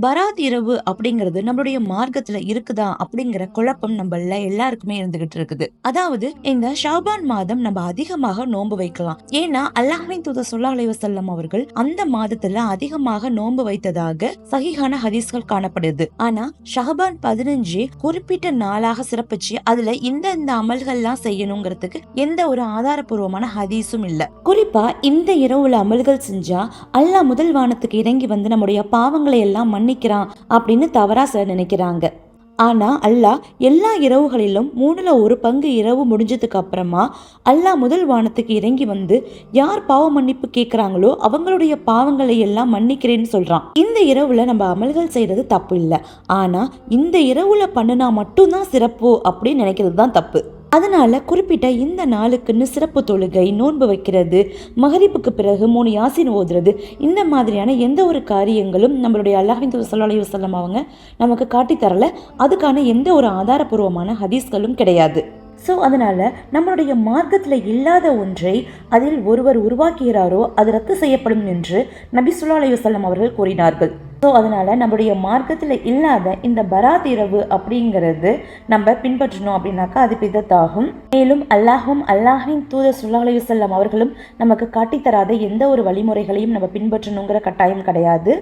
பராத் இரவு அப்படிங்கிறது நம்மளுடைய மார்க்கத்துல இருக்குதா அப்படிங்கிற குழப்பம் நம்மள எல்லாருக்குமே இருந்துகிட்டு இருக்குது. அதாவது இந்த ஷாபான் மாதம் நம்ம அதிகமாக நோன்பு வைக்கலாம். ஏன்னா அல்லாஹ்வின் தூதர் ஸல்லல்லாஹு அலைஹி வஸல்லம் அவர்கள் அந்த மாதத்துல அதிகமாக நோன்பு வைத்ததாக சஹீஹான ஹதீஸ்கள் காணப்படுது. ஆனா ஷாபான் 15 குறிப்பிட்ட நாளாக சிறப்பிச்சு அதுல இந்த அமல்கள்லாம் செய்யணுங்கிறதுக்கு எந்த ஒரு ஆதாரபூர்வமான ஹதீஸும் இல்ல. குறிப்பா இந்த இரவுல அமல்கள் செஞ்சா அல்லாஹ் முதல் வானத்துக்கு இறங்கி வந்து நம்முடைய பாவங்களை எல்லாம் மன்னிக்கிறான் அப்படின்னு தவறா சிலர் நினைக்கிறாங்க. ஆனா அல்லாஹ் எல்லா இரவுகளிலும் 1/3 இரவு முடிஞ்சதுக்கு அப்புறமா அல்லாஹ் முதல் வானத்துக்கு இறங்கி வந்து யார் பாவ மன்னிப்பு கேட்கிறாங்களோ அவங்களுடைய பாவங்களை எல்லாம் மன்னிக்கிறேன்னு சொல்றான். இந்த இரவுல நம்ம அமல்கள் செய்யறது தப்பு இல்லை. ஆனா இந்த இரவுல பண்ணுனா மட்டும்தான் சிறப்பு அப்படின்னு நினைக்கிறது தான் தப்பு. அதனால குறிப்பிட்ட இந்த நாளுக்குன்னு சிறப்பு தொழுகை, நோன்பு வைக்கிறது, மகரிப்புக்கு பிறகு 3 யாசின் ஓதுறது, இந்த மாதிரியான எந்த ஒரு காரியங்களும் நம்மளுடைய அல்லாஹ்வின் தூதர் ஸல்லல்லாஹு அலைஹி வஸல்லம் அவங்க நமக்கு காட்டித்தரல. அதுக்கான எந்த ஒரு ஆதாரபூர்வமான ஹதீஸ்களும் கிடையாது. ஸோ அதனால நம்மளுடைய மார்க்கத்தில் இல்லாத ஒன்றை அதில் ஒருவர் உருவாக்குகிறாரோ அது ரத்து செய்யப்படும் என்று நபி ஸல்லல்லாஹு அலைஹி வஸல்லம் அவர்கள் கூறினார்கள். ஸோ அதனால நம்மளுடைய மார்க்கத்தில் இல்லாத இந்த பராத் இரவு அப்படிங்கிறது நம்ம பின்பற்றணும் அப்படின்னாக்கா அது பிதத்தாகும். மேலும் அல்லாஹ்வின் தூதர் ஸல்லல்லாஹு அலைஹி வஸல்லம் அவர்களும் நமக்கு காட்டித்தராத எந்த ஒரு வழிமுறைகளையும் நம்ம பின்பற்றணுங்கிற கட்டாயம் கிடையாது.